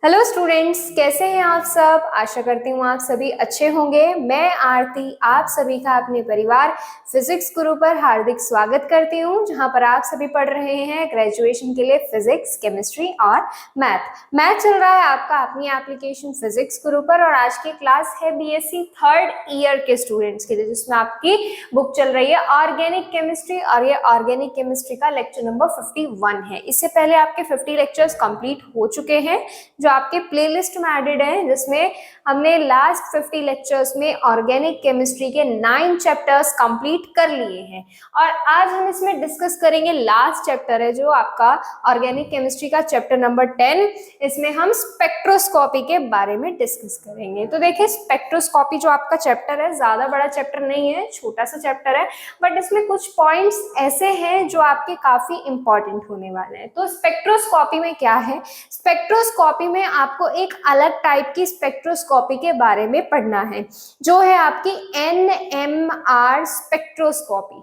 Hello students, कैसे हैं आप सब। आशा करती हूँ आप सभी अच्छे होंगे। मैं आरती आप सभी का अपने परिवार फिजिक्स गुरु पर हार्दिक स्वागत करती हूँ, जहाँ पर आप सभी पढ़ रहे हैं ग्रेजुएशन के लिए फिजिक्स, केमिस्ट्री और मैथ चल रहा है आपका अपनी एप्लीकेशन फिजिक्स गुरु पर। और आज की क्लास है बीएससी थर्ड ईयर के स्टूडेंट्स के लिए, जिसमें आपकी बुक चल रही है ऑर्गेनिक केमिस्ट्री, और ये ऑर्गेनिक केमिस्ट्री का लेक्चर नंबर 51 है। इससे पहले आपके 50 लेक्चर्स कंप्लीट हो चुके हैं जो आपके प्लेलिस्ट में एडेड है, जिसमें हमने लास्ट 50 लेक्चर्स में ऑर्गेनिक केमिस्ट्री के 9 चैप्टर्स कंप्लीट कर लिए हैं। और आज हम इसमें डिस्कस करेंगे लास्ट चैप्टर है जो आपका ऑर्गेनिक केमिस्ट्री का चैप्टर नंबर 10। इसमें हम स्पेक्ट्रोस्कोपी के बारे में डिस्कस करेंगे। तो देखिए, स्पेक्ट्रोस्कोपी जो आपका चैप्टर है ज्यादा बड़ा चैप्टर नहीं है, छोटा सा चैप्टर है, बट इसमें कुछ पॉइंट्स ऐसे हैं जो आपके काफी इंपॉर्टेंट होने वाले हैं। तो स्पेक्ट्रोस्कोपी में क्या है, स्पेक्ट्रोस्कोपी में आपको एक अलग टाइप की स्पेक्ट्रोस्कोपी के बारे में पढ़ना है, जो है आपकी NMR स्पेक्ट्रोस्कोपी।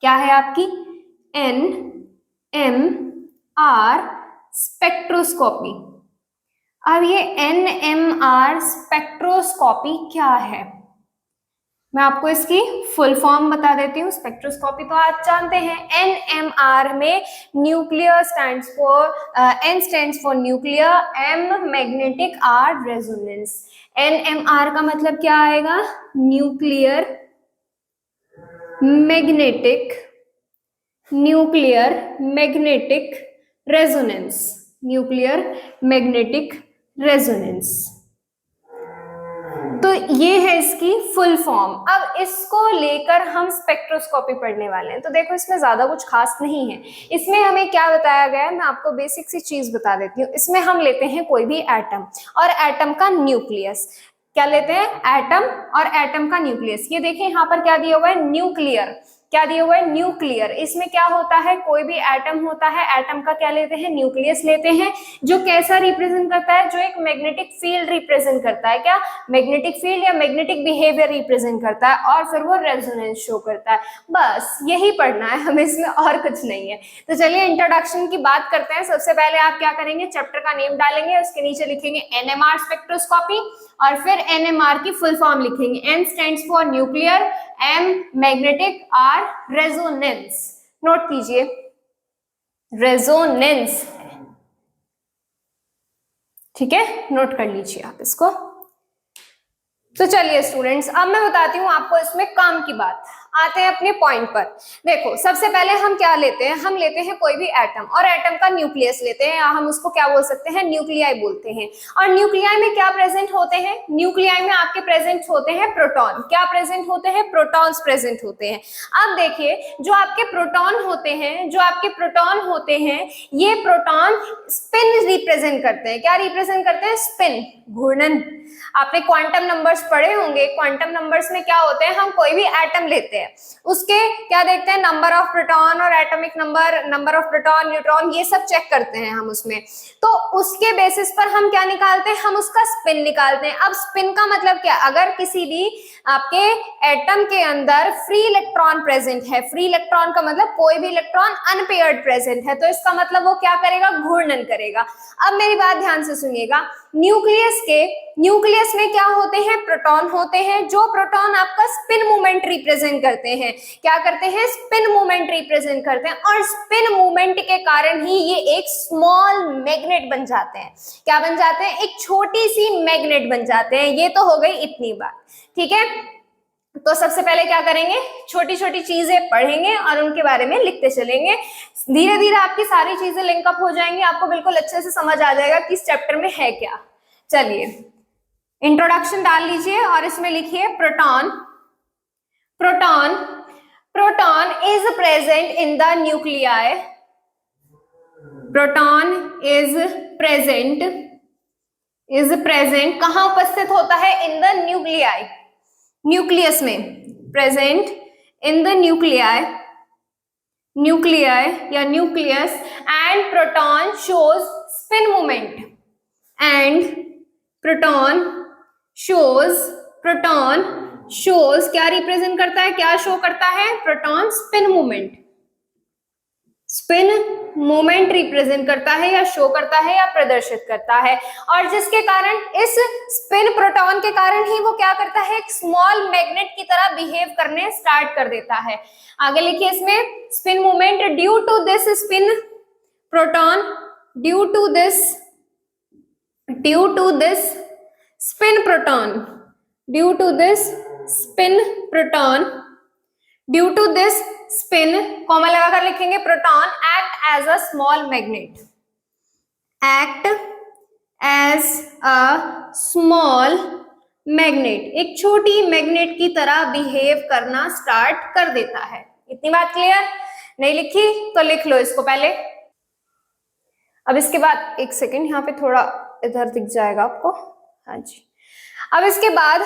क्या है आपकी NMR स्पेक्ट्रोस्कोपी। अब ये NMR स्पेक्ट्रोस्कोपी क्या है, मैं आपको इसकी फुल फॉर्म बता देती हूँ। स्पेक्ट्रोस्कोपी तो आप जानते हैं, NMR में nuclear stands for N stands for nuclear, M magnetic, R resonance. NMR का मतलब क्या आएगा, nuclear magnetic, nuclear magnetic resonance, nuclear magnetic resonance. तो ये है इसकी फुल फॉर्म। अब इसको लेकर हम स्पेक्ट्रोस्कोपी पढ़ने वाले हैं। तो देखो, इसमें ज्यादा कुछ खास नहीं है। इसमें हमें क्या बताया गया है, मैं आपको बेसिक सी चीज बता देती हूँ। इसमें हम लेते हैं कोई भी एटम और एटम का न्यूक्लियस। क्या लेते हैं, एटम और एटम का न्यूक्लियस। ये देखिए यहाँ पर क्या दिया हुआ है, न्यूक्लियर। क्या दिया हुआ है, न्यूक्लियर। इसमें क्या होता है, कोई भी एटम होता है, एटम का क्या लेते हैं, न्यूक्लियस लेते हैं, जो कैसा रिप्रेजेंट करता है, जो एक मैग्नेटिक फील्ड रिप्रेजेंट करता है। क्या, मैग्नेटिक फील्ड या मैग्नेटिक बिहेवियर रिप्रेजेंट करता है, और फिर वो रेजोनेंस शो करता है। बस यही पढ़ना है हमें, इसमें और कुछ नहीं है। तो चलिए इंट्रोडक्शन की बात करते हैं। सबसे पहले आप क्या करेंगे, चैप्टर का नेम डालेंगे, उसके नीचे लिखेंगे NMR स्पेक्ट्रोस्कोपी, और फिर NMR की फुल फॉर्म लिखेंगे। N stands for nuclear, M magnetic, R resonance. Note कीजिए, रेजोनेंस, ठीक है, नोट कर लीजिए आप इसको। तो चलिए स्टूडेंट्स, अब मैं बताती हूँ आपको इसमें काम की बात। आते हैं अपने पॉइंट पर। देखो, सबसे पहले हम क्या लेते हैं, हम लेते हैं कोई भी एटम और एटम का न्यूक्लियस लेते हैं, या हम उसको क्या बोल सकते हैं, न्यूक्लियाई बोलते हैं। और न्यूक्लियाई में क्या प्रेजेंट होते हैं, न्यूक्लियाई में आपके प्रेजेंट होते हैं प्रोटॉन। क्या प्रेजेंट होते हैं, प्रोटॉन्स प्रेजेंट होते हैं। अब देखिए, जो आपके प्रोटॉन होते हैं, जो आपके प्रोटॉन होते हैं, ये प्रोटॉन स्पिन रिप्रेजेंट करते हैं। क्या रिप्रेजेंट करते हैं, स्पिन, घूर्णन। आपने क्वांटम नंबर्स पढ़े होंगे। क्वांटम नंबर्स में क्या होते हैं, हम कोई भी एटम लेते हैं, उसके क्या देखते हैं, नंबर ऑफ प्रोटॉन और atomic number, number of proton, neutron, ये सब चेक करते हैं हम उसमें। तो उसके बेसिस पर हम क्या निकालते हैं, हम उसका स्पिन निकालते हैं। अब स्पिन का मतलब क्या, अगर किसी भी आपके एटम के अंदर फ्री इलेक्ट्रॉन प्रेजेंट है, फ्री इलेक्ट्रॉन का मतलब कोई भी इलेक्ट्रॉन अनपेयर्ड प्रेजेंट है, तो इसका मतलब वो क्या करेगा, घूर्णन करेगा। अब मेरी बात ध्यान से सुनिएगा, न्यूक्लियस में क्या होते हैं, प्रोटॉन होते हैं, जो प्रोटॉन आपका स्पिन मूवमेंट रिप्रेजेंट करते हैं। क्या करते हैं, स्पिन मूवमेंट रिप्रेजेंट करते हैं, और स्पिन मूवमेंट के कारण ही ये एक स्मॉल मैग्नेट बन जाते हैं। क्या बन जाते हैं, एक छोटी सी मैग्नेट बन जाते हैं। ये तो हो गई इतनी बात, ठीक है। तो सबसे पहले क्या करेंगे, छोटी छोटी चीजें पढ़ेंगे और उनके बारे में लिखते चलेंगे। धीरे धीरे आपकी सारी चीजें लिंकअप हो जाएंगी, आपको बिल्कुल अच्छे से समझ आ जाएगा कि इस चैप्टर में है क्या। चलिए इंट्रोडक्शन डाल लीजिए और इसमें लिखिए proton. Proton, proton is present in the nuclei. Proton is present कहां उपस्थित होता है, इन द न्यूक्लियाई, न्यूक्लियस में, present in the nuclei, nuclei या nucleus, and proton shows spin movement, and proton shows क्या रिप्रेजेंट करता है, क्या शो करता है, proton spin movement, spin moment represent करता है या शो करता है या प्रदर्शित करता है, और जिसके कारण इस स्पिन प्रोटॉन के कारण ही वो क्या करता है, एक स्मॉल मैग्नेट की तरह बिहेव करने स्टार्ट कर देता है। आगे लिखिए इसमें, spin moment due to this spin proton, due to this spin proton, due to this spin proton, due to this spin, comma लगाकर लिखेंगे, proton act as a small magnet, act as a small magnet, एक छोटी magnet की तरह behave करना start कर देता है। इतनी बात क्लियर? नहीं लिखी तो लिख लो इसको पहले। अब इसके बाद एक सेकेंड, यहाँ पे थोड़ा इधर दिख जाएगा आपको, हाँ जी। अब इसके बाद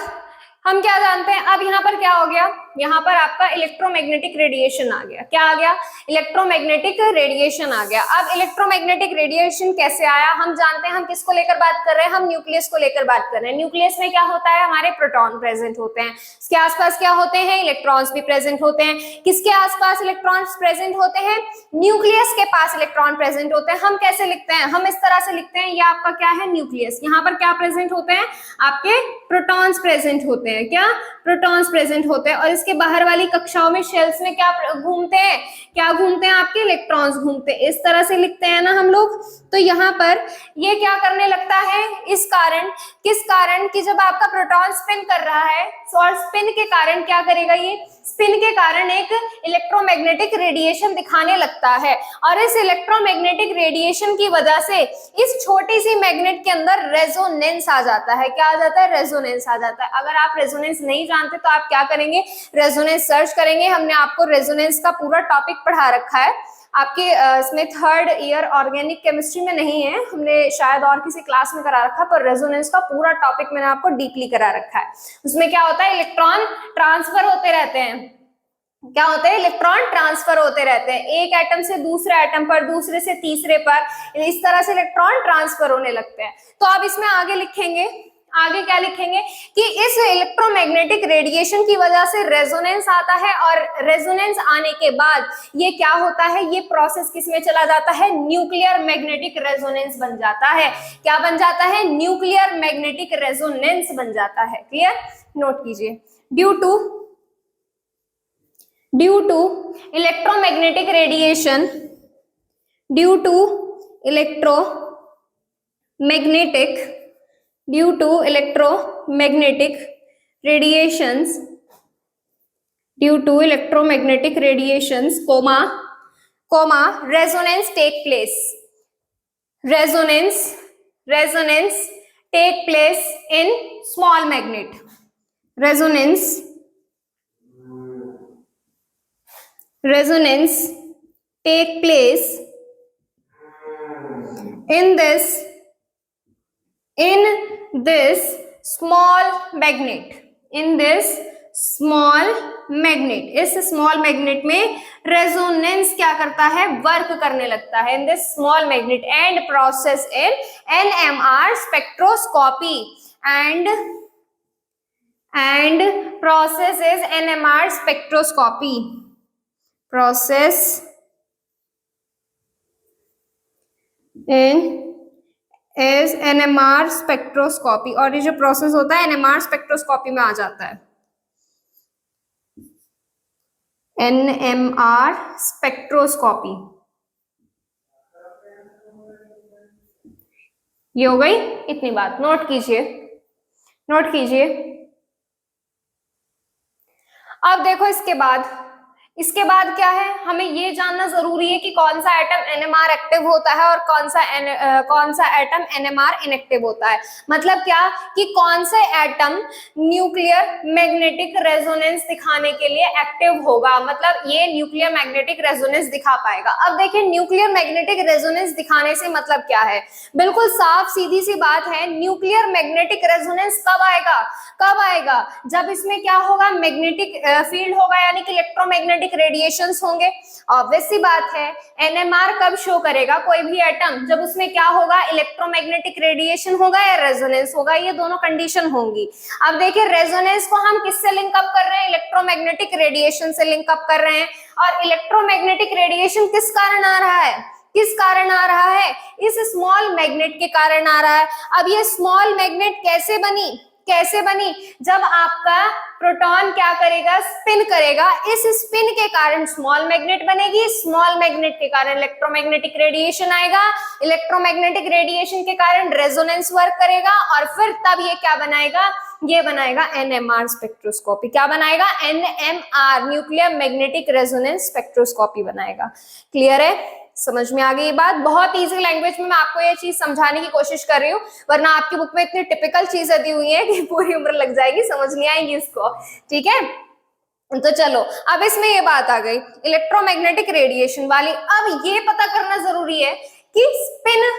हम क्या जानते हैं, अब यहाँ पर क्या हो गया, यहाँ पर आपका इलेक्ट्रोमैग्नेटिक रेडिएशन आ गया। क्या आ गया? इलेक्ट्रोमैग्नेटिक रेडिएशन आ गया। अब इलेक्ट्रोमैग्नेटिक रेडिएशन कैसे आया, हम जानते हैं। हम किसको लेकर बात कर रहे हैं? हम न्यूक्लियस को लेकर बात कर रहे हैं। न्यूक्लियस में क्या होता है, हमारे प्रोटॉन प्रेजेंट होते हैं, इसके आसपास क्या होते हैं, इलेक्ट्रॉन्स भी प्रेजेंट होते हैं। किसके आसपास इलेक्ट्रॉन्स प्रेजेंट होते हैं? न्यूक्लियस के पास इलेक्ट्रॉन प्रेजेंट होते हैं। हम कैसे लिखते हैं, हम इस तरह से लिखते हैं, ये आपका क्या है, न्यूक्लियस। यहाँ पर क्या प्रेजेंट होते हैं, आपके प्रोटॉन्स प्रेजेंट होते हैं। क्या? प्रोटॉन्स प्रेजेंट होते हैं। और इसके बाहर वाली कक्षाओं में, शेल्स में क्या घूमते हैं, क्या घूमते हैं, आपके इलेक्ट्रॉन्स घूमते हैं। इस तरह से लिखते हैं ना हम लोग। तो यहाँ पर ये क्या करने लगता है, इस कारण, किस कारण कि जब आपका प्रोटॉन स्पिन कर रहा है, और स्पिन के कारण क्या करेगा, ये स्पिन के कारण एक इलेक्ट्रोमैग्नेटिक रेडिएशन दिखाने लगता है। और इस इलेक्ट्रोमैग्नेटिक रेडिएशन की वजह से इस छोटी सी मैग्नेट के अंदर रेजोनेंस आ जाता है। क्या आ जाता है? रेजोनेंस आ जाता है। अगर आप रेजोनेंस नहीं जानते तो आप क्या करेंगे, रेजोनेंस सर्च करेंगे। हमने आपको रेजोनेंस का पूरा टॉपिक पढ़ा रखा है, आपके इसमें 3rd ईयर ऑर्गेनिक केमिस्ट्री में नहीं है, हमने शायद और किसी क्लास में करा रखा है, पर रेजोनेंस का पूरा टॉपिक मैंने आपको डीपली करा रखा है। उसमें क्या होता है, इलेक्ट्रॉन ट्रांसफर होते रहते हैं। क्या होते हैं? इलेक्ट्रॉन ट्रांसफर होते रहते हैं, एक एटम से दूसरे एटम पर, दूसरे से तीसरे पर, इस तरह से इलेक्ट्रॉन ट्रांसफर होने लगते हैं। तो आप इसमें आगे लिखेंगे, आगे क्या लिखेंगे कि इस इलेक्ट्रोमैग्नेटिक रेडिएशन की वजह से रेजोनेंस आता है, और रेजोनेंस आने के बाद ये क्या होता है, ये प्रोसेस किस में चला जाता है, न्यूक्लियर मैग्नेटिक रेजोनेंस बन जाता है। क्या बन जाता है? न्यूक्लियर मैग्नेटिक रेजोनेंस बन जाता है। क्लियर? नोट कीजिए, ड्यू टू इलेक्ट्रोमैग्नेटिक रेडिएशन, ड्यू टू electromagnetic radiations, comma, resonance take place. Resonance take place in small magnet. Resonance take place in this small magnet, इस स्मॉल मैग्नेट में रेजोनेंस क्या करता है, वर्क करने लगता है in this small magnet, and process in NMR spectroscopy, and process is NMR spectroscopy. Process is NMR spectroscopy, और ये जो प्रोसेस होता है NMR स्पेक्ट्रोस्कोपी में आ जाता है। NMR स्पेक्ट्रोस्कोपी, ये हो गई इतनी बात। नोट कीजिए। अब देखो इसके बाद क्या है, हमें ये जानना जरूरी है कि कौन सा एटम NMR एक्टिव होता है और कौन सा एटम NMR इनएक्टिव होता है। मतलब क्या कि कौन से एटम न्यूक्लियर मैग्नेटिक रेजोनेंस दिखाने के लिए एक्टिव होगा, मतलब ये न्यूक्लियर मैग्नेटिक रेजोनेंस दिखा पाएगा। अब देखिए न्यूक्लियर मैग्नेटिक रेजोनेंस दिखाने से मतलब क्या है, बिल्कुल साफ सीधी सी बात है। न्यूक्लियर मैग्नेटिक रेजोनेंस कब आएगा, जब इसमें क्या होगा, मैग्नेटिक फील्ड होगा, यानी कि इलेक्ट्रोमैग्नेटिक इलेक्ट्रोमैग्नेटिक रेडिएशंस होंगे। ऑब्वियस सी बात है, एनएमआर कब शो करेगा कोई भी एटम, जब उसमें क्या होगा, इलेक्ट्रोमैग्नेटिक रेडिएशन होगा या रेजोनेंस होगा, ये दोनों कंडीशन होंगी। अब देखिए रेजोनेंस को हम किससे लिंक अप कर रहे हैं, इलेक्ट्रोमैग्नेटिक रेडिएशन से लिंक अप कर रहे हैं। और इलेक्ट्रोमैग्नेटिक रेडिएशन किस कारण आ रहा है, किस कारण आ रहा है, इस स्मॉल मैग्नेट के कारण आ रहा है। अब ये स्मॉल मैग्नेट कैसे बनी, कैसे बनी, जब आपका प्रोटॉन क्या करेगा, स्पिन करेगा, इस स्पिन के कारण स्मॉल मैग्नेट बनेगी, स्मॉल मैग्नेट के कारण इलेक्ट्रोमैग्नेटिक रेडिएशन आएगा, इलेक्ट्रोमैग्नेटिक रेडिएशन के कारण रेजोनेंस वर्क करेगा और फिर तब ये क्या बनाएगा, ये बनाएगा एनएमआर स्पेक्ट्रोस्कोपी। क्या बनाएगा, NMR, nuclear magnetic resonance spectroscopy बनाएगा। क्लियर है, समझ में आ गई ये बात। बहुत इजी लैंग्वेज में मैं आपको ये चीज समझाने की कोशिश कर रही हूँ, वरना आपकी बुक में इतनी टिपिकल चीजें दी हुई है कि पूरी उम्र लग जाएगी, समझ नहीं आएगी इसको। ठीक है, तो चलो अब इसमें ये बात आ गई इलेक्ट्रोमैग्नेटिक रेडिएशन वाली। अब ये पता करना जरूरी है कि स्पिन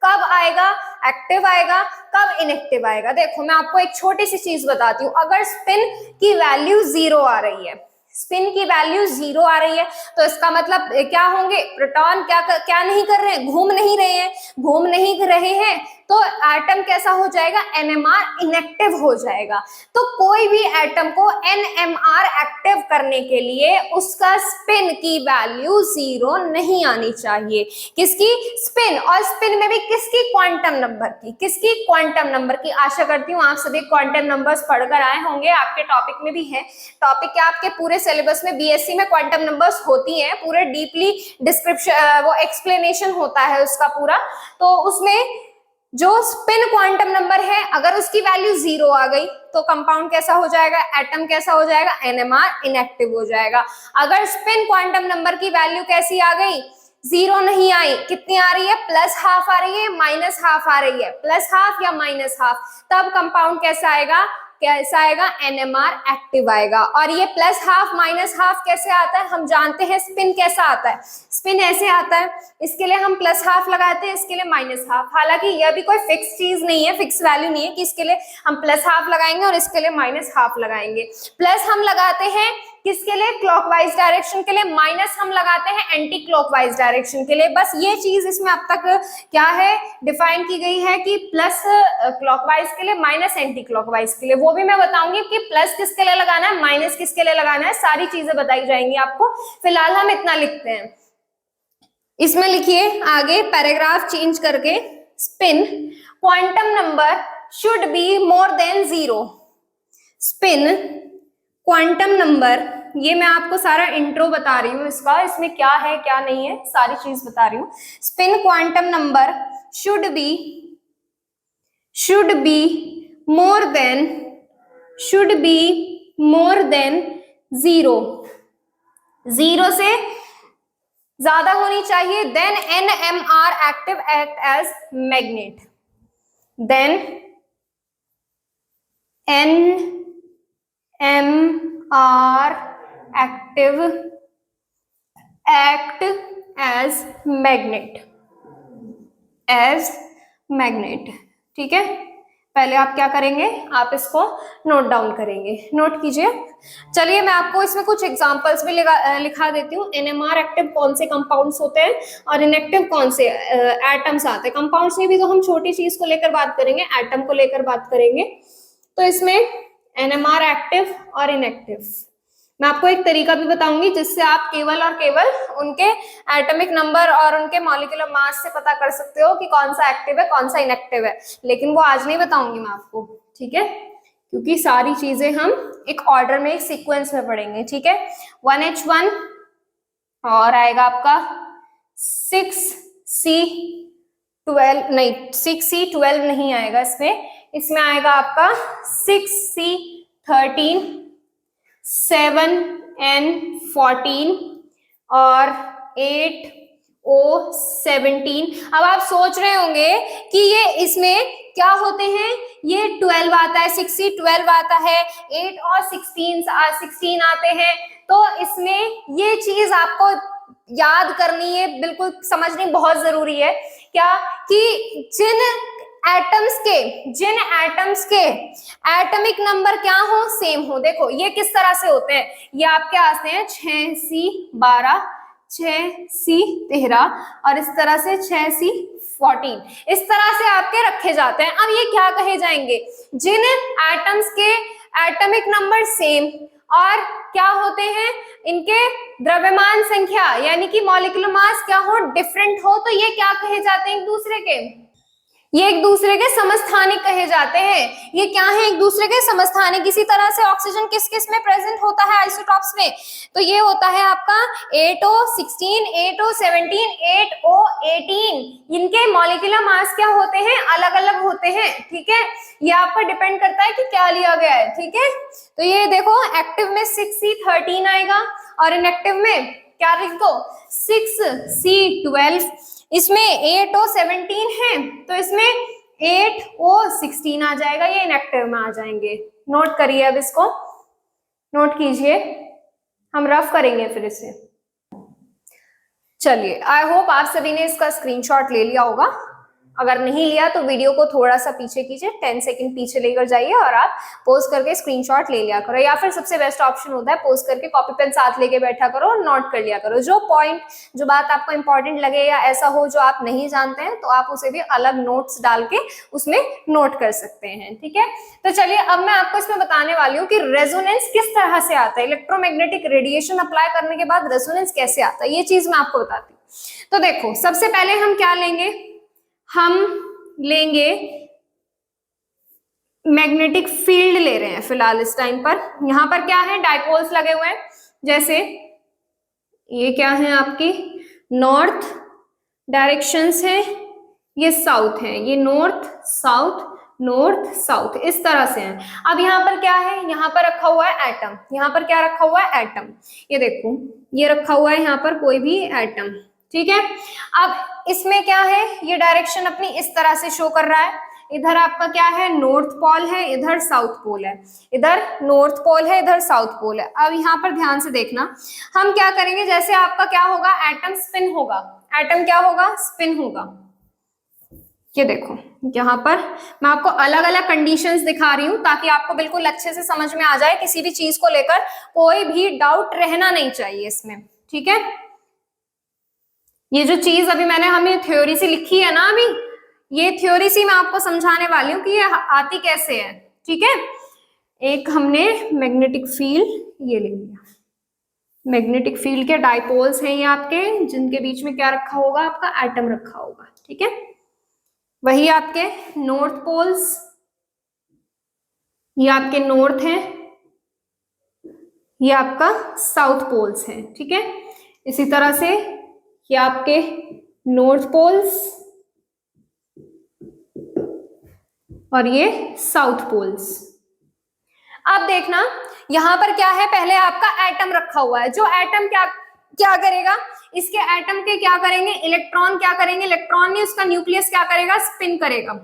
कब आएगा, एक्टिव आएगा, कब इनएक्टिव आएगा। देखो मैं आपको एक छोटी सी चीज बताती हूँ, अगर स्पिन की वैल्यू 0 आ रही है, स्पिन की वैल्यू 0 आ रही है, तो इसका मतलब क्या होंगे, प्रोटॉन क्या नहीं कर रहे हैं, घूम नहीं रहे हैं, घूम नहीं रहे हैं, तो एटम कैसा हो जाएगा, एनएमआर इनएक्टिव हो जाएगा। तो कोई भी एटम को एनएमआर एक्टिव करने के लिए उसका स्पिन की वैल्यू 0 नहीं आनी चाहिए। किसकी, स्पिन, और स्पिन में भी किसकी, क्वांटम नंबर की, किसकी, क्वांटम नंबर की। आशा करती हूँ आप सभी क्वांटम नंबर्स पढ़कर आए होंगे, आपके टॉपिक में भी है। टॉपिक क्या, आपके पूरे सिलेबस में बीएससी में क्वांटम नंबर्स होती हैं, पूरे डीपली डिस्क्रिप्शन वो एक्सप्लेनेशन होता है उसका पूरा। तो उसमें जो स्पिन क्वांटम नंबर है, अगर उसकी वैल्यू 0 आ गई तो कंपाउंड कैसा हो जाएगा, एटम कैसा हो जाएगा, एनएमआर इनएक्टिव हो जाएगा। अगर स्पिन क्वांटम नंबर की वैल्यू कैसी आ गई, 0 नहीं आई, कितनी आ रही है, +½ आ रही है, -½ आ रही है, +½ या -½ तब कंपाउंड कैसा आएगा, कैसा आएगा, एनएमआर एक्टिव आएगा। और ये +½ -½ कैसे आता है, हम जानते हैं स्पिन कैसा आता है, स्पिन ऐसे आता है, इसके लिए हम +½ लगाते हैं, इसके लिए -½ हालांकि यह भी कोई फिक्स चीज नहीं है, फिक्स वैल्यू नहीं है कि इसके लिए हम +½ लगाएंगे और इसके लिए -½ लगाएंगे। प्लस हम लगाते हैं किसके लिए, क्लॉकवाइज डायरेक्शन के लिए, माइनस हम लगाते हैं एंटी क्लॉकवाइज डायरेक्शन के लिए। बस ये चीज इसमें अब तक क्या है, डिफाइन की गई है कि प्लस क्लॉकवाइज के लिए, माइनस एंटी क्लॉकवाइज के लिए। वो भी मैं बताऊंगी कि प्लस किसके लिए लगाना है, माइनस किसके लिए लगाना है, सारी चीजें बताई जाएंगी आपको। फिलहाल हम इतना लिखते हैं, इसमें लिखिए आगे पैराग्राफ चेंज करके, spin quantum number should be more than 0। Spin quantum number, ये मैं आपको सारा इंट्रो बता रही हूँ इसका, इसमें क्या है क्या नहीं है सारी चीज बता रही हूँ। Spin quantum number should be more than 0, 0 से ज्यादा होनी चाहिए। Then NMR active act as magnet, then NMR active act as magnet। ठीक है, पहले आप क्या करेंगे, आप इसको नोट डाउन करेंगे, नोट कीजिए। चलिए मैं आपको इसमें कुछ एग्जांपल्स भी लिखा देती हूँ। एनएमआर एक्टिव कौन से कंपाउंड्स होते हैं और इनएक्टिव कौन से एटम्स आते हैं। कंपाउंड्स में भी तो हम छोटी चीज को लेकर बात करेंगे, एटम को लेकर बात करेंगे। तो इसमें एनएमआर एक्टिव और इनएक्टिव, मैं आपको एक तरीका भी बताऊंगी जिससे आप केवल और केवल उनके एटॉमिक नंबर और उनके मॉलिक्यूलर मास से पता कर सकते हो कि कौन सा एक्टिव है कौन सा इनएक्टिव है, लेकिन वो आज नहीं बताऊंगी मैं आपको, ठीक है, क्योंकि सारी चीजें हम एक ऑर्डर में, एक सीक्वेंस में पढ़ेंगे। ठीक है, 1H1 और आएगा आपका 6C12, नहीं 6C12 नहीं आएगा इसमें आएगा आपका 6C13, 7N14 और 8O17। अब आप सोच रहे होंगे कि ये इसमें क्या होते हैं, ये 12 आता है, 6C12 आता है, 8 और 16 आते हैं। तो इसमें ये चीज आपको याद करनी है, बिल्कुल समझनी बहुत जरूरी है, क्या कि जिन एटम्स के, जिन एटम्स के एटॉमिक नंबर क्या हो, सेम हो। देखो ये किस तरह से होते हैं, ये आपके आते हैं 6C12, 6C13 और इस तरह से 6C14, इस तरह से आपके रखे जाते हैं। अब ये क्या कहे जाएंगे, जिन एटम्स के एटॉमिक नंबर सेम और क्या होते हैं, इनके द्रव्यमान संख्या यानी कि मॉलिक्यूलर मास क्या हो, डिफरेंट हो, तो ये क्या कहे जाते हैं एक दूसरे के, ये एक दूसरे के समस्थानिक कहे जाते हैं। ये क्या है, एक दूसरे के समस्थानिक। इसी तरह से ऑक्सीजन किस किस में प्रेजेंट होता है आइसोटॉप्स में, तो ये होता है आपका 8O16, 8O17, 8O18। इनके मॉलिक्यूलर मास क्या होते हैं, अलग अलग होते हैं। ठीक है, ये आप पर डिपेंड करता है कि क्या लिया गया है। ठीक है, तो ये देखो एक्टिव में 6C13 आएगा और इनएक्टिव में क्या लिख दो 6C12, इसमें 8O17 है तो इसमें 8O16 आ जाएगा, ये इनएक्टिव में आ जाएंगे। नोट करिए, अब इसको नोट कीजिए, हम रफ करेंगे फिर इसे। चलिए, आई होप आप सभी ने इसका स्क्रीनशॉट ले लिया होगा। अगर नहीं लिया तो वीडियो को थोड़ा सा पीछे कीजिए, 10 सेकंड पीछे लेकर जाइए और आप पोज करके स्क्रीनशॉट ले लिया करो, या फिर सबसे बेस्ट ऑप्शन होता है पोज करके कॉपी पेन साथ लेके बैठा करो और नोट कर लिया करो। जो पॉइंट, जो बात आपको इंपॉर्टेंट लगे या ऐसा हो जो आप नहीं जानते हैं तो आप उसे भी अलग नोट्स डाल के उसमें नोट कर सकते हैं। ठीक है, तो चलिए अब मैं आपको इसमें बताने वाली हूँ कि रेजोनेंस किस तरह से आता है, इलेक्ट्रोमैग्नेटिक रेडिएशन अप्लाई करने के बाद रेजोनेंस कैसे आता है, ये चीज मैं आपको बताती हूँ। तो देखो, सबसे पहले हम क्या लेंगे, हम लेंगे मैग्नेटिक फील्ड ले रहे हैं फिलहाल इस टाइम पर। यहां पर क्या है, डाइपोल्स लगे हुए हैं, जैसे ये क्या है आपकी नॉर्थ डायरेक्शंस है, ये साउथ है, ये नॉर्थ साउथ इस तरह से है। अब यहाँ पर क्या है, यहाँ पर रखा हुआ है एटम, यहाँ पर क्या रखा हुआ है एटम, ये देखो ये रखा हुआ है यहाँ पर कोई भी एटम। ठीक है, अब इसमें क्या है, ये डायरेक्शन अपनी इस तरह से शो कर रहा है, इधर आपका क्या है नॉर्थ पोल है, इधर साउथ पोल है, इधर नॉर्थ पोल है, इधर साउथ पोल है। अब यहाँ पर ध्यान से देखना, हम क्या करेंगे, जैसे आपका क्या होगा, एटम स्पिन होगा, एटम क्या होगा, स्पिन होगा। ये देखो यहाँ पर मैं आपको अलग अलग कंडीशंस दिखा रही हूँ ताकि आपको बिल्कुल अच्छे से समझ में आ जाए, किसी भी चीज को लेकर कोई भी डाउट रहना नहीं चाहिए इसमें। ठीक है, ये जो चीज अभी मैंने हमें थ्योरी से लिखी है ना, अभी ये थ्योरी सी मैं आपको समझाने वाली हूँ कि ये आती कैसे है। ठीक है, एक हमने मैग्नेटिक फील्ड ये ले लिया, मैग्नेटिक फील्ड के डाइपोल्स हैं ये आपके, जिनके बीच में क्या रखा होगा, आपका एटम रखा होगा। ठीक है, वही आपके नॉर्थ पोल्स, ये आपके नॉर्थ हैं, ये आपका साउथ पोल्स हैं। ठीक है, इसी तरह से ये आपके नॉर्थ पोल्स और ये साउथ पोल्स। अब देखना यहां पर क्या है, पहले आपका एटम रखा हुआ है, जो एटम क्या करेगा, इसके एटम के क्या करेंगे, इलेक्ट्रॉन क्या करेंगे, इलेक्ट्रॉन ने उसका न्यूक्लियस क्या करेगा, स्पिन करेगा।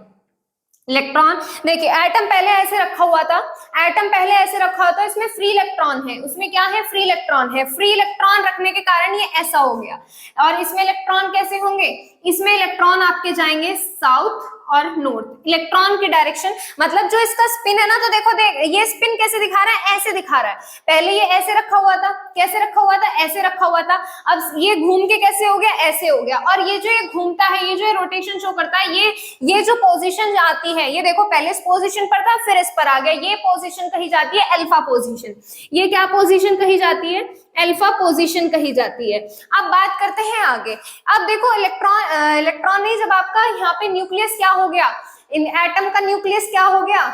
इलेक्ट्रॉन देखिए, एटम पहले ऐसे रखा हुआ था, एटम पहले ऐसे रखा हुआ था, इसमें फ्री इलेक्ट्रॉन है, उसमें क्या है, फ्री इलेक्ट्रॉन है। फ्री इलेक्ट्रॉन रखने के कारण ये ऐसा हो गया। और इसमें इलेक्ट्रॉन कैसे होंगे, इसमें इलेक्ट्रॉन आपके जाएंगे साउथ और नॉर्थ, इलेक्ट्रॉन की डायरेक्शन, मतलब जो इसका स्पिन है ना, तो देखो ये स्पिन कैसे दिखा रहा है, ऐसे दिखा रहा है। पहले ये ऐसे रखा हुआ था, कैसे रखा हुआ था, ऐसे रखा हुआ था, अब ये घूम के कैसे हो गया, ऐसे हो गया। और ये जो ये घूमता है, ये जो रोटेशन शो करता है, ये जो पोजीशन आती है, ये देखो पहले इस पोजीशन पर था, फिर इस पर आ गया, ये पोजीशन कही जाती है अल्फा पोजीशन। ये क्या पोजीशन कही जाती है, अल्फा पोजीशन कही जाती है। अब बात करते हैं आगे। अब देखो इलेक्ट्रॉन नहीं, जब आपका यहाँ पे न्यूक्लियस क्या हो गया, इन एटम का न्यूक्लियस क्या हो गया,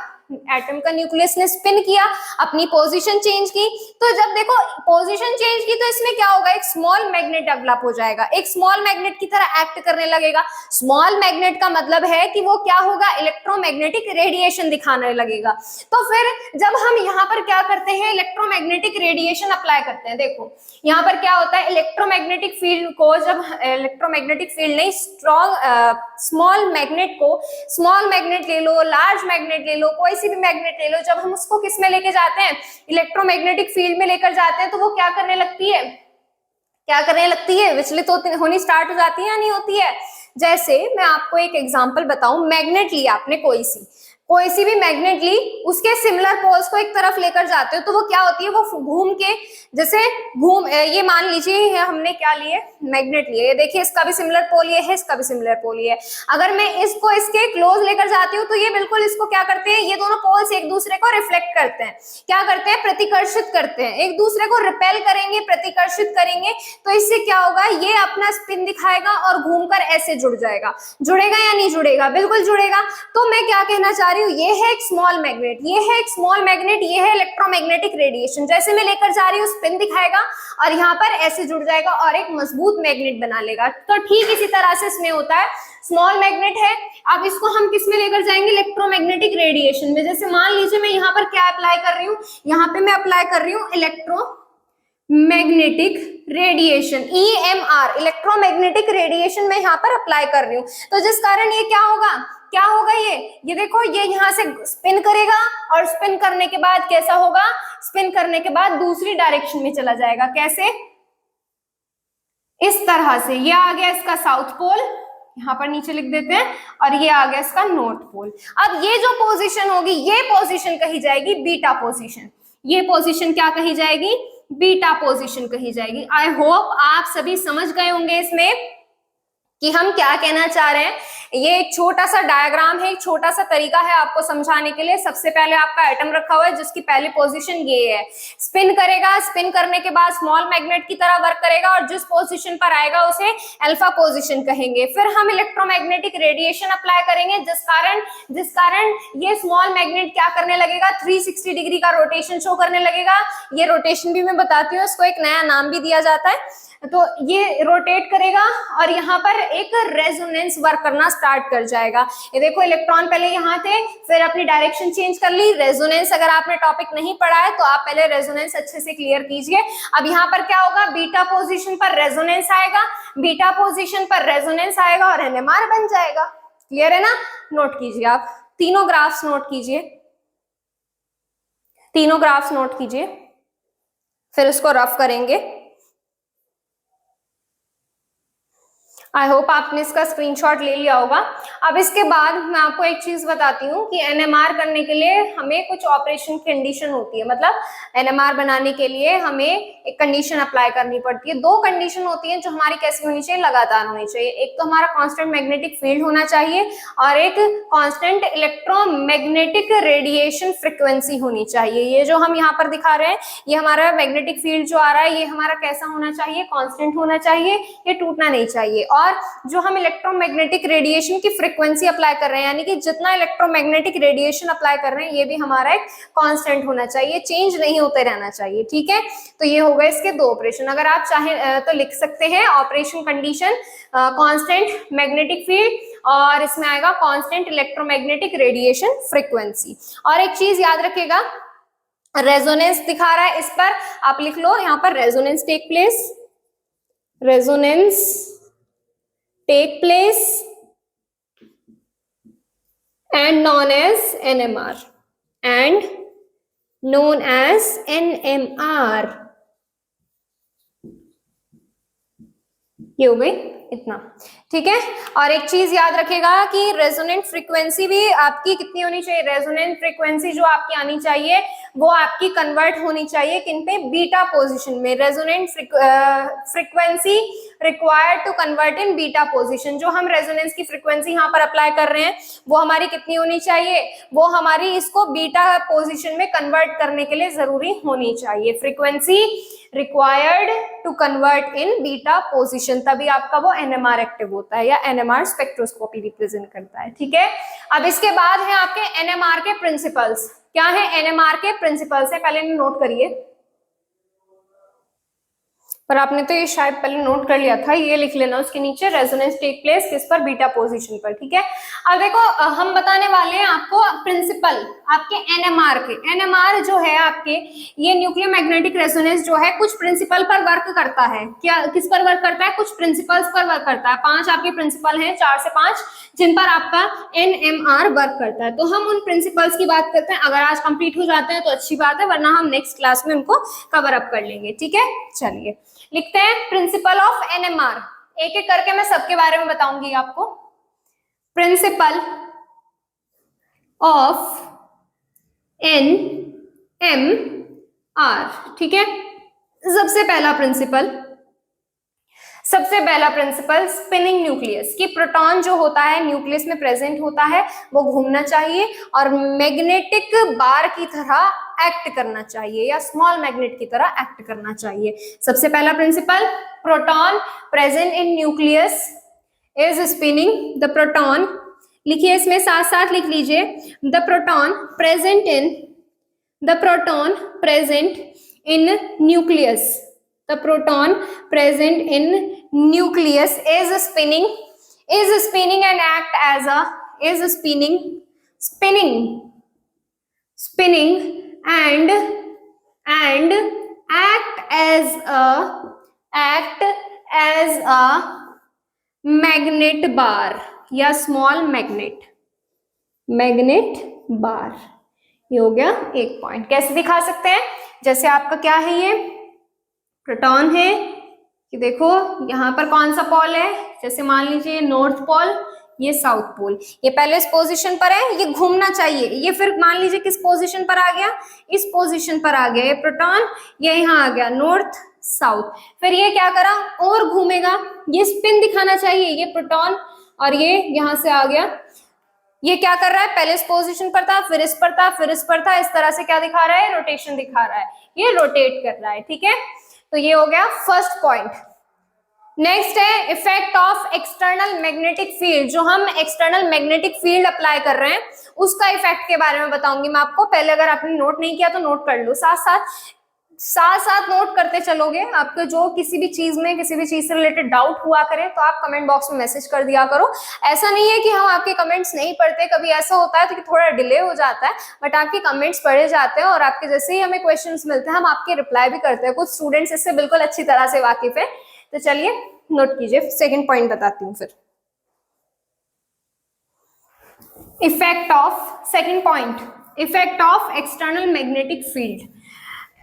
एटम का न्यूक्लियस ने स्पिन किया, अपनी पोजीशन चेंज की। तो जब देखो पोजीशन चेंज की तो इसमें क्या होगा, एक स्मॉल मैग्नेट डेवलप हो जाएगा, एक स्मॉल मैग्नेट की तरह एक्ट करने लगेगा। स्मॉल मैग्नेट का मतलब है कि वो क्या होगा, इलेक्ट्रोमैग्नेटिक रेडिएशन दिखाने लगेगा। तो फिर जब हम यहाँ पर क्या करते हैं, इलेक्ट्रोमैग्नेटिक रेडिएशन अप्लाई करते हैं। देखो यहाँ पर क्या होता है, इलेक्ट्रोमैग्नेटिक फील्ड को, जब इलेक्ट्रोमैग्नेटिक फील्ड नहीं, स्ट्रॉन्ग स्मॉल मैग्नेट को, स्मॉल मैग्नेट ले लो, लार्ज मैग्नेट ले लो, कोई सी भी मैग्नेट ले लो, जब हम उसको किस में लेके जाते हैं, इलेक्ट्रोमैग्नेटिक फील्ड में लेकर जाते हैं, तो वो क्या करने लगती है, क्या करने लगती है, विचलित होनी स्टार्ट हो जाती है या नहीं होती है। जैसे मैं आपको एक एग्जांपल बताऊं, मैग्नेट लिया आपने, कोई सी भी मैग्नेट ली, उसके सिमिलर पोल्स को एक तरफ लेकर जाते हो तो वो क्या होती है, वो घूम के, जैसे ये मान लीजिए हमने क्या लिए, मैग्नेट लिए, देखिए इसका भी सिमिलर पोल ये है, इसका भी सिमिलर पोल ये है। अगर मैं इसको इसके क्लोज लेकर जाती हूँ तो ये बिल्कुल इसको क्या करते हैं, ये दोनों पोल्स एक दूसरे को रिफ्लेक्ट करते हैं, क्या करते हैं, प्रतिकर्षित करते हैं, एक दूसरे को रिपेल करेंगे, प्रतिकर्षित करेंगे। तो इससे क्या होगा, ये अपना स्पिन दिखाएगा और घूमकर ऐसे जुड़ जाएगा। जुड़ेगा या नहीं जुड़ेगा, बिल्कुल जुड़ेगा। तो मैं क्या कहना चाह रही हूँ, ये है एक स्मॉल मैग्नेट, ये है एक स्मॉल मैग्नेट, ये है इलेक्ट्रोमैग्नेटिक रेडिएशन। जैसे मैं लेकर जा रही हूँ स्पिन दिखाएगा और यहाँ पर ऐसे जुड़ जाएगा और एक मजबूत मैग्नेट बना लेगा। तो ठीक इसी तरह से इसमें होता है, स्मॉल मैग्नेट है, अब इसको हम किस में लेकर जाएंगे, इलेक्ट्रोमैग्नेटिक रेडिएशन में। जैसे मान लीजिए मैं यहाँ पर क्या अप्लाई कर रही हूँ, यहाँ पे मैं अप्लाई कर रही हूँ electromagnetic radiation, EMR, electromagnetic radiation में यहाँ पर अप्लाई कर रही हूँ। तो जिस कारण ये क्या होगा, ये देखो, ये यहाँ से स्पिन करेगा और स्पिन करने के बाद कैसा होगा, स्पिन करने के बाद दूसरी डायरेक्शन में चला जाएगा। कैसे, इस तरह से। ये आ गया इसका साउथ पोल, यहाँ पर नीचे लिख देते हैं, और ये आ गया इसका नॉर्थ पोल। अब ये जो पोजीशन होगी, ये पोजीशन कही जाएगी बीटा पोजीशन। ये पोजीशन क्या कही जाएगी, बीटा पोजीशन कही जाएगी। आई होप आप सभी समझ गए होंगे इसमें कि हम क्या कहना चाह रहे हैं। ये एक छोटा सा डायग्राम है, एक छोटा सा तरीका है आपको समझाने के लिए। सबसे पहले आपका एटम रखा हुआ है जिसकी पहली पोजीशन ये है, स्पिन करेगा, स्पिन करने के बाद स्मॉल मैग्नेट की तरह वर्क करेगा और जिस पोजीशन पर आएगा उसे अल्फा पोजीशन कहेंगे। फिर हम इलेक्ट्रोमैग्नेटिक रेडिएशन अप्लाई करेंगे जिस कारण ये स्मॉल मैग्नेट क्या करने लगेगा, 360 डिग्री का रोटेशन शो करने लगेगा। ये रोटेशन भी मैं बताती हूँ, इसको एक नया नाम भी दिया जाता है। तो ये रोटेट करेगा और यहाँ पर एक रेजोनेंस वर्क करना स्टार्ट कर जाएगा। ये देखो, इलेक्ट्रॉन पहले यहाँ थे, फिर अपनी डायरेक्शन चेंज कर ली। रेजोनेंस अगर आपने टॉपिक नहीं पढ़ा है तो आप पहले रेजोनेंस अच्छे से क्लियर कीजिए। अब यहाँ पर क्या होगा, बीटा पोजीशन पर रेजोनेंस आएगा, बीटा पोजीशन पर रेजोनेंस आएगा और NMR बन जाएगा। क्लियर है ना, नोट कीजिए आप, तीनों ग्राफ्स नोट कीजिए, तीनों ग्राफ्स नोट कीजिए, फिर उसको रफ करेंगे। आई होप आपने इसका स्क्रीनशॉट ले लिया होगा। अब इसके बाद मैं आपको एक चीज बताती हूँ कि NMR करने के लिए हमें कुछ ऑपरेशन कंडीशन होती है। मतलब NMR बनाने के लिए हमें एक कंडीशन अप्लाई करनी पड़ती है। दो कंडीशन होती है जो हमारी कैसी होनी चाहिए, लगातार होनी चाहिए। एक तो हमारा कांस्टेंट मैग्नेटिक फील्ड होना चाहिए और एक कांस्टेंट इलेक्ट्रोमैग्नेटिक रेडिएशन फ्रिक्वेंसी होनी चाहिए। ये जो हम यहाँ पर दिखा रहे हैं, ये हमारा मैग्नेटिक फील्ड जो आ रहा है, ये हमारा कैसा होना चाहिए, कांस्टेंट होना चाहिए, ये टूटना नहीं चाहिए। और जो हम इलेक्ट्रोमैग्नेटिक रेडिएशन की फ्रीक्वेंसी अप्लाई कर रहे हैं, यानी कि जितना इलेक्ट्रोमैग्नेटिक रेडिएशन अप्लाई कर रहे हैं, ये भी हमारा एक कांस्टेंट होना चाहिए, चेंज नहीं होते रहना चाहिए। ठीक है, तो ये हो गए इसके दो ऑपरेशन। अगर आप चाहें तो लिख सकते हैं operation condition constant magnetic field और इसमें आएगा कांस्टेंट इलेक्ट्रोमैग्नेटिक रेडिएशन फ्रीक्वेंसी। और एक चीज याद रखिएगा, रेजोनेंस दिखा रहा है, इस पर आप लिख लो, यहाँ पर resonance take place, resonance take place and known as NMR and known as NMR। ये हो गई इतना, ठीक है। और एक चीज याद रखेगा कि रेजोनेंट फ्रीक्वेंसी भी आपकी कितनी होनी चाहिए, रेजोनेंट फ्रीक्वेंसी जो आपकी आनी चाहिए वो आपकी कन्वर्ट होनी चाहिए किन पे, बीटा पोजीशन में। Resonant frequency required to convert in beta position. जो हम रेजोनेंस की फ्रीक्वेंसी यहाँ पर अप्लाई कर रहे हैं वो हमारी कितनी होनी चाहिए, वो हमारी इसको बीटा पोजीशन में कन्वर्ट करने के लिए जरूरी होनी चाहिए। Frequency required to convert in beta position, तभी आपका वो NMR एक्टिव होता है या NMR स्पेक्ट्रोस्कोपी रिप्रेजेंट करता है। ठीक है, अब इसके बाद है आपके NMR के प्रिंसिपल्स। क्या है NMR के प्रिंसिपल्स है, पहले नोट करिए, पर आपने तो ये शायद पहले नोट कर लिया था, ये लिख लेना उसके नीचे, रेजोनेंस टेक प्लेस किस पर, बीटा पोजीशन पर। ठीक है, अब देखो हम बताने वाले हैं आपको प्रिंसिपल आपके NMR के। NMR जो है आपके, ये न्यूक्लियर मैग्नेटिक रेजोनेंस जो है कुछ प्रिंसिपल पर वर्क करता है। क्या, किस पर वर्क करता है, कुछ प्रिंसिपल्स पर वर्क करता है। 5 आपके प्रिंसिपल हैं, 4 से 5, जिन पर आपका NMR वर्क करता है। तो हम उन प्रिंसिपल्स की बात करते हैं। अगर आज कंप्लीट हो जाते हैं तो अच्छी बात है, वरना हम नेक्स्ट क्लास में उनको कवर अप कर लेंगे। ठीक है, चलिए लिखते हैं प्रिंसिपल ऑफ NMR। एक एक करके मैं सबके बारे में बताऊंगी आपको। Principle of N M R, ठीक है। सबसे पहला प्रिंसिपल स्पिनिंग न्यूक्लियस, कि प्रोटॉन जो होता है न्यूक्लियस में प्रेजेंट होता है वो घूमना चाहिए और मैग्नेटिक बार की तरह एक्ट करना चाहिए या स्मॉल मैग्नेट की तरह एक्ट करना चाहिए। सबसे पहला principle, proton present in nucleus is spinning. The proton, लिखिए इसमें साथ साथ लिख लीजिए, the proton present in nucleus, the proton present in nucleus is spinning and act as a spinning and act as a magnet bar या small magnet bar। ये हो गया एक पॉइंट। कैसे दिखा सकते हैं, जैसे आपका क्या है, ये प्रोटॉन है, कि देखो यहाँ पर कौन सा पोल है, जैसे मान लीजिए नॉर्थ पोल, ये साउथ पोल, ये पहले इस पोजीशन पर है, ये घूमना चाहिए, ये फिर मान लीजिए किस पोजीशन पर आ गया, इस पोजीशन पर आ गया ये प्रोटॉन, ये यहाँ आ गया नॉर्थ साउथ, फिर ये क्या करा और घूमेगा, ये स्पिन दिखाना चाहिए, ये प्रोटॉन और ये यहाँ से आ गया, ये क्या कर रहा है, पहले इस पोजीशन पर था, फिर इस पर था, फिर इस पर था, इस तरह से क्या दिखा रहा है, रोटेशन दिखा रहा है, ये रोटेट कर रहा है, ठीक है। तो ये हो गया फर्स्ट पॉइंट। नेक्स्ट है effect of external magnetic field. जो हम एक्सटर्नल मैग्नेटिक फील्ड अप्लाई कर रहे हैं उसका इफेक्ट के बारे में बताऊंगी मैं आपको। पहले अगर आपने नोट नहीं किया तो नोट कर लो, साथ साथ नोट करते चलोगे। आपको जो किसी भी चीज से रिलेटेड डाउट हुआ करे तो आप कमेंट बॉक्स में मैसेज कर दिया करो। ऐसा नहीं है कि हम आपके कमेंट्स नहीं पढ़ते, कभी ऐसा होता है तो कि थोड़ा डिले हो जाता है, बट आपके कमेंट्स पढ़े जाते हैं और आपके जैसे ही हमें क्वेश्चंस मिलते हैं हम आपके रिप्लाई भी करते हैं। कुछ स्टूडेंट्स इससे बिल्कुल अच्छी तरह से वाकिफ है। तो चलिए नोट कीजिए, सेकेंड पॉइंट बताती हूँ फिर। Second point, effect of external magnetic field.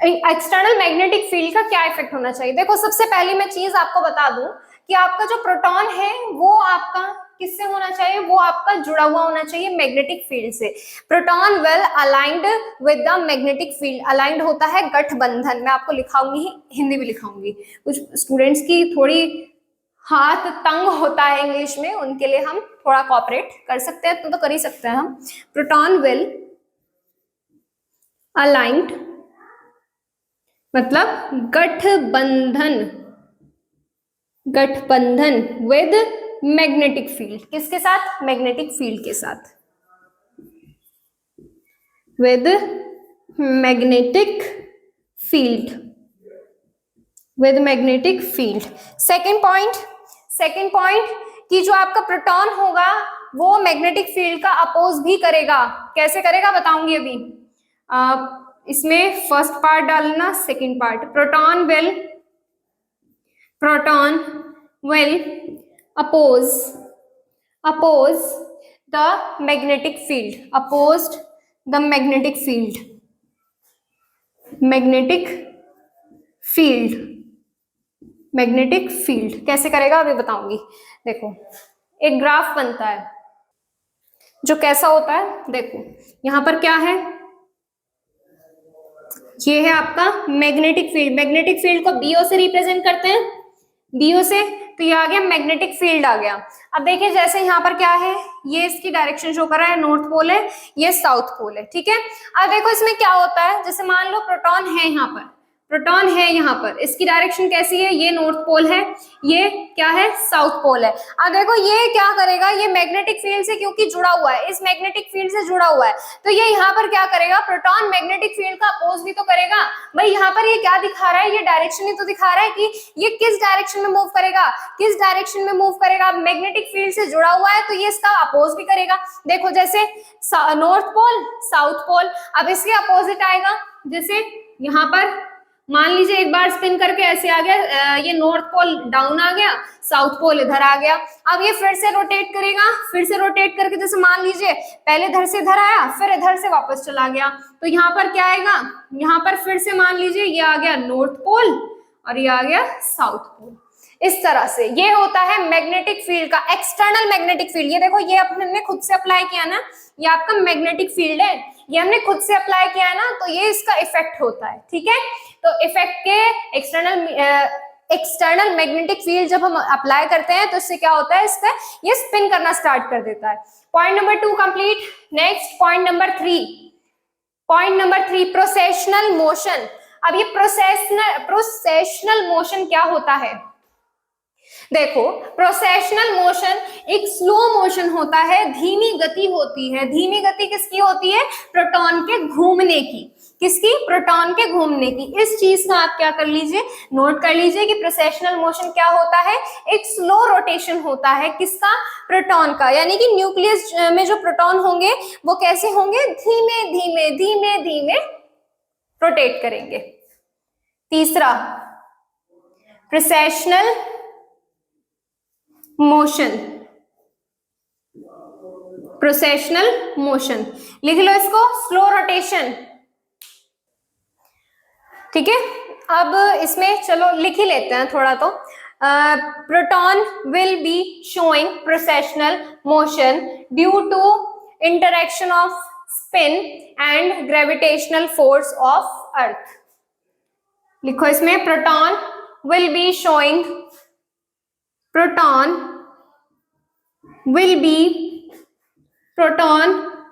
External magnetic field का क्या इफेक्ट होना चाहिए। देखो सबसे पहली मैं चीज आपको बता दूं कि आपका जो प्रोटॉन है वो आपका किससे होना चाहिए, वो आपका जुड़ा हुआ होना चाहिए मैग्नेटिक फील्ड से। Proton well aligned with the magnetic field, aligned होता है गठबंधन। मैं आपको लिखाऊंगी, हिंदी भी लिखाऊंगी, कुछ स्टूडेंट्स की थोड़ी हाथ तंग होता है इंग्लिश में, उनके लिए हम थोड़ा कॉपरेट कर सकते हैं, तो कर ही सकते हैं हम। प्रोटॉन वेल अलाइंड मतलब गठबंधन विद मैग्नेटिक फील्ड, किसके साथ, मैग्नेटिक फील्ड के साथ, with magnetic field. Second point कि जो आपका प्रोटॉन होगा वो मैग्नेटिक फील्ड का अपोज भी करेगा। कैसे करेगा बताऊंगी अभी। इसमें फर्स्ट पार्ट डालना, second part, proton will oppose the magnetic field कैसे करेगा अभी बताऊंगी। देखो एक ग्राफ बनता है जो कैसा होता है, देखो यहां पर क्या है, ये है आपका मैग्नेटिक फील्ड को बीओ से रिप्रेजेंट करते हैं, बीओ से, तो ये आ गया मैग्नेटिक फील्ड आ गया। अब देखिए जैसे यहाँ पर क्या है, ये इसकी डायरेक्शन शो कर रहा है, नॉर्थ पोल है, ये साउथ पोल है, ठीक है। अब देखो इसमें क्या होता है, जैसे मान लो प्रोटॉन है यहाँ पर, इसकी डायरेक्शन कैसी है, ये नॉर्थ पोल है, ये क्या है, साउथ पोल है। अब देखो ये क्या करेगा, ये मैग्नेटिक फील्ड से क्योंकि जुड़ा हुआ है, इस मैग्नेटिक फील्ड से जुड़ा हुआ है, तो ये यहाँ पर क्या करेगा, प्रोटॉन मैग्नेटिक फील्ड का अपोज भी तो करेगा। भाई यहाँ पर ये क्या दिखा रहा है, ये डायरेक्शन ही तो दिखा रहा है कि ये किस डायरेक्शन में मूव करेगा, मैग्नेटिक फील्ड से जुड़ा हुआ है तो ये इसका अपोज भी करेगा। देखो जैसे नॉर्थ पोल साउथ पोल, अब इसके अपोजिट आएगा, जैसे यहाँ पर मान लीजिए एक बार स्पिन करके ऐसे आ गया, ये नॉर्थ पोल डाउन आ गया, साउथ पोल इधर आ गया। अब ये फिर से रोटेट करके जैसे मान लीजिए पहले इधर से इधर आया, फिर इधर से वापस चला गया, तो यहाँ पर क्या आएगा, यहाँ पर फिर से मान लीजिए ये आ गया नॉर्थ पोल और ये आ गया साउथ पोल। इस तरह से। ये होता है मैग्नेटिक फील्ड का एक्सटर्नल मैग्नेटिक फील्ड। ये देखो, ये हमने खुद से अप्लाई किया ना, ये आपका मैग्नेटिक फील्ड है, ये हमने खुद से अप्लाई किया है ना, तो ये इसका इफेक्ट होता है। ठीक है, तो इफेक्ट के एक्सटर्नल मैग्नेटिक फील्ड जब हम अप्लाई करते हैं तो इससे क्या होता है, इसका ये स्पिन करना स्टार्ट कर देता है। Point number 2 complete. Next point number 3। Point number 3, precessional motion. अब ये प्रोसेशनल मोशन क्या होता है? देखो, प्रोसेशनल मोशन एक स्लो मोशन होता है, धीमी गति होती है। धीमी गति किसकी होती है? प्रोटॉन के घूमने की। किसकी? प्रोटॉन के घूमने की। इस चीज का आप क्या कर लीजिए, नोट कर लीजिए कि प्रोसेशनल मोशन क्या होता है, एक स्लो रोटेशन होता है। किसका? प्रोटॉन का। यानी कि न्यूक्लियस में जो प्रोटॉन होंगे वो कैसे होंगे? धीमे धीमे धीमे धीमे रोटेट करेंगे। तीसरा, प्रोसेशनल मोशन। प्रोसेशनल मोशन लिख लो इसको, स्लो रोटेशन। ठीक है, अब इसमें चलो लिख ही लेते हैं थोड़ा तो। Proton will be showing precessional motion due to interaction of spin and gravitational force of earth. लिखो इसमें, proton will be showing, proton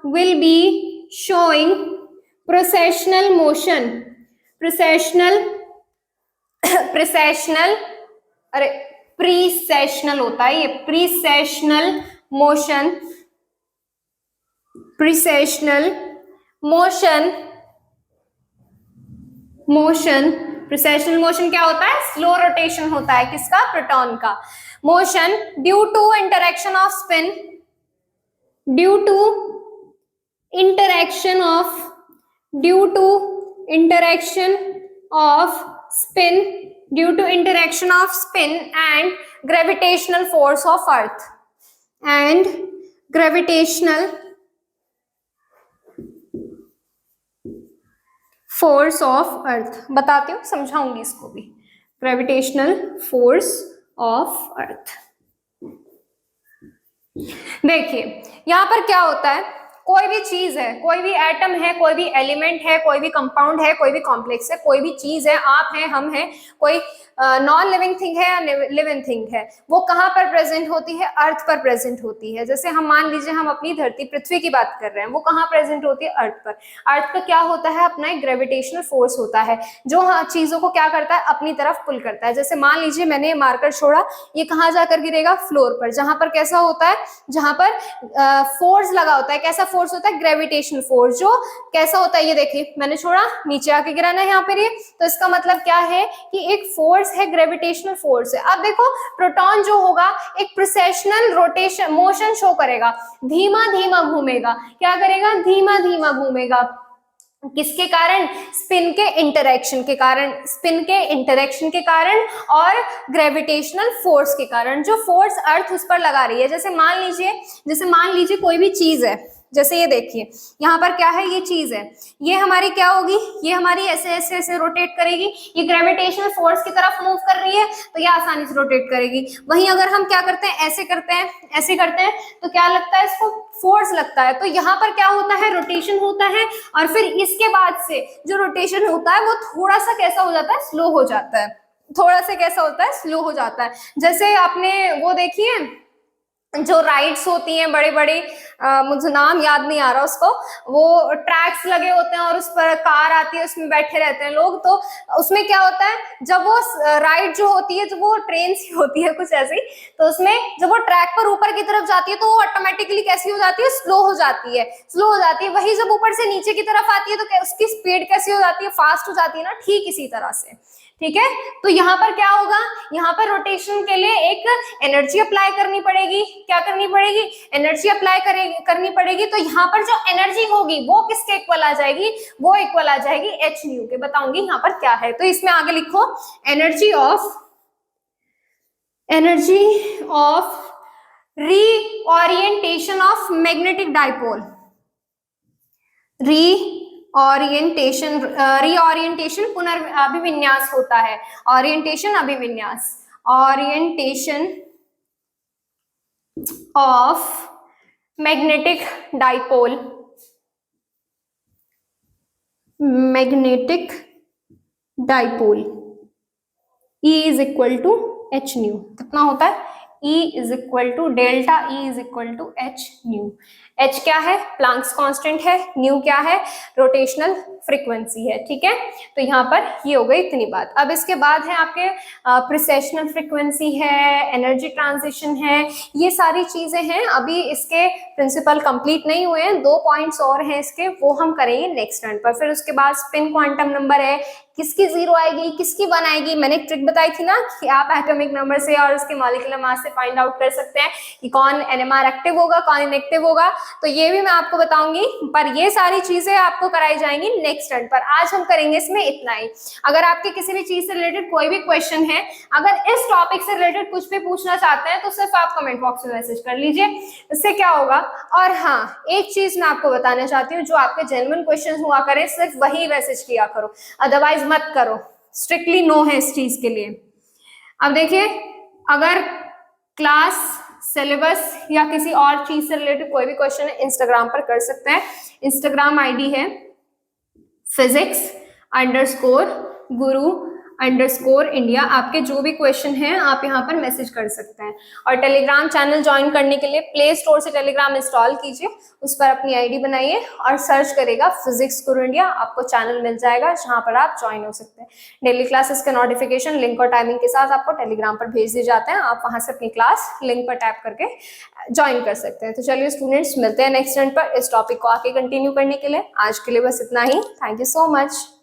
will be showing precessional motion, precessional होता है ये, precessional motion, प्रोसेशनल मोशन क्या होता है? Slow rotation होता है। किसका? प्रोटॉन का। Motion due to interaction of spin, due to interaction of spin and gravitational force of earth, force of earth. बताती हूँ, समझाऊंगी इसको भी। Gravitational force of earth. देखिए यहां पर क्या होता है, कोई भी चीज है, कोई भी एटम है, कोई भी एलिमेंट है, कोई भी कंपाउंड है, कोई भी कॉम्प्लेक्स है, कोई भी चीज है, आप हैं, हम हैं, कोई नॉन लिविंग थिंग है या लिविंग थिंग है, वो कहाँ पर प्रेजेंट होती है? अर्थ पर प्रेजेंट होती है। जैसे हम मान लीजिए हम अपनी धरती पृथ्वी की बात कर रहे हैं, वो कहाँ प्रेजेंट होती है? अर्थ पर। अर्थ का क्या होता है? अपना एक ग्रेविटेशनल फोर्स होता है जो चीजों को क्या करता है? अपनी तरफ पुल करता है। जैसे मान लीजिए मैंने मार्कर छोड़ा, ये कहाँ जाकर गिरेगा? फ्लोर पर, जहां पर कैसा होता है? जहां पर फोर्स लगा होता है। कैसा फोर्स होता है? Gravitational force. जो कैसा होता है? ये देखिए, मैंने छोड़ा, नीचे आके गिराना है यहाँ पर ये, तो इसका मतलब क्या है कि एक फोर्स है, ग्रेविटेशनल फोर्स है। अब देखो, प्रोटॉन जो होगा एक प्रोसेशनल रोटेशन मोशन शो करेगा, धीमा धीमा घूमेगा। क्या करेगा? धीमा धीमा घूमेगा। किसके कारण? स्पिन के इंटरेक्शन के कारण और ग्रेविटेशनल फोर्स के कारण, जो फोर्स अर्थ उस पर लगा रही है। जैसे मान लीजिए कोई भी चीज है, जैसे ये देखिए यहाँ पर क्या है? ये चीज है, ये हमारी क्या होगी? ये हमारी ऐसे ऐसे ऐसे रोटेट करेगी। ये ग्रेविटेशनल फोर्स की तरफ मूव कर रही है तो ये आसानी से रोटेट करेगी। वहीं अगर हम क्या करते हैं? ऐसे करते हैं तो क्या लगता है? इसको फोर्स लगता है। तो यहाँ पर क्या होता है? रोटेशन होता है, और फिर इसके बाद से जो रोटेशन होता है वो थोड़ा सा कैसा हो जाता है? स्लो हो जाता है। थोड़ा सा कैसा होता है? स्लो हो जाता है। जैसे आपने वो देखिए, जो राइड्स होती हैं बड़े बड़े, मुझे नाम याद नहीं आ रहा उसको, वो ट्रैक्स लगे होते हैं और उस पर कार आती है, उसमें बैठे रहते हैं लोग। तो उसमें क्या होता है? जब वो राइड जो होती है, जो वो ट्रेन सी होती है कुछ ऐसी, तो उसमें जब वो ट्रैक पर ऊपर की तरफ जाती है तो वो ऑटोमेटिकली कैसी हो जाती है? स्लो हो जाती है। वही जब ऊपर से नीचे की तरफ आती है तो उसकी स्पीड कैसी हो जाती है? फास्ट हो जाती है ना। ठीक इसी तरह से, ठीक है। तो यहाँ पर क्या होगा? यहाँ पर रोटेशन के लिए एक एनर्जी अप्लाई करनी पड़ेगी। क्या करनी पड़ेगी? एनर्जी अप्लाई करनी पड़ेगी। तो यहाँ पर जो एनर्जी होगी वो किसके इक्वल आ जाएगी? वो इक्वल आ जाएगी एच न्यू के। बताऊंगी यहाँ पर क्या है। तो इसमें आगे लिखो, energy of reorientation of magnetic dipole. Reorientation पुनर्अभिविन्यास होता है। ओरिएंटेशन, अभिविन्यास। orientation of magnetic dipole, magnetic dipole E is equal to h new. कितना होता है? E is equal to delta E is equal to h new. h क्या है? Planck's constant है। न्यू क्या है? रोटेशनल फ्रीक्वेंसी है। ठीक है, तो यहाँ पर ये हो गई इतनी बात। अब इसके बाद है आपके प्रिसेशनल फ्रीक्वेंसी है, एनर्जी ट्रांजिशन है, ये सारी चीजें हैं। अभी इसके प्रिंसिपल कंप्लीट नहीं हुए हैं, 2 पॉइंट्स और हैं इसके, वो हम करेंगे नेक्स्ट टर्न पर। फिर उसके बाद स्पिन क्वांटम नंबर है, किसकी 0 आएगी, किसकी 1 आएगी। मैंने एक ट्रिक बताई थी ना कि आप एटॉमिक नंबर से और उसके मॉलिक्यूलर मास से फाइंड आउट कर सकते हैं कि कौन एनएमआर एक्टिव होगा, कौन इनएक्टिव होगा, तो ये भी मैं आपको बताऊंगी। पर ये सारी चीजें आपको कराई जाएंगी नेक्स्ट टर्न पर। आज हम करेंगे इसमें इतना ही। अगर आपके किसी भी चीज से रिलेटेड कोई भी क्वेश्चन है, अगर इस टॉपिक से रिलेटेड कुछ भी पूछना चाहते हैं, तो सिर्फ आप कमेंट बॉक्स में मैसेज कर लीजिए, इससे क्या होगा। और हाँ, एक चीज मैं आपको बताना चाहती हूँ, जो आपके जेन्युइन क्वेश्चन हुआ करें सिर्फ वही मैसेज किया करो, अदरवाइज मत करो। स्ट्रिक्टली नो है इस चीज के लिए। अब देखिए, अगर क्लास, सिलेबस या किसी और चीज से रिलेटेड कोई भी क्वेश्चन है, इंस्टाग्राम पर कर सकते हैं। इंस्टाग्राम आईडी है physics_guru_India। आपके जो भी क्वेश्चन हैं आप यहाँ पर मैसेज कर सकते हैं। और टेलीग्राम चैनल ज्वाइन करने के लिए प्ले स्टोर से टेलीग्राम इंस्टॉल कीजिए, उस पर अपनी आईडी बनाइए और सर्च करेगा फिजिक्स गुरु इंडिया, आपको चैनल मिल जाएगा जहाँ पर आप ज्वाइन हो सकते हैं। डेली क्लासेस के नोटिफिकेशन लिंक और टाइमिंग के साथ आपको टेलीग्राम पर भेज दिए जाते हैं, आप वहां से अपनी क्लास लिंक पर टैप करके ज्वाइन कर सकते हैं। तो चलिए स्टूडेंट्स, मिलते हैं नेक्स्ट टर्न पर इस टॉपिक को आगे कंटिन्यू करने के लिए। आज के लिए बस इतना ही। Thank you so much.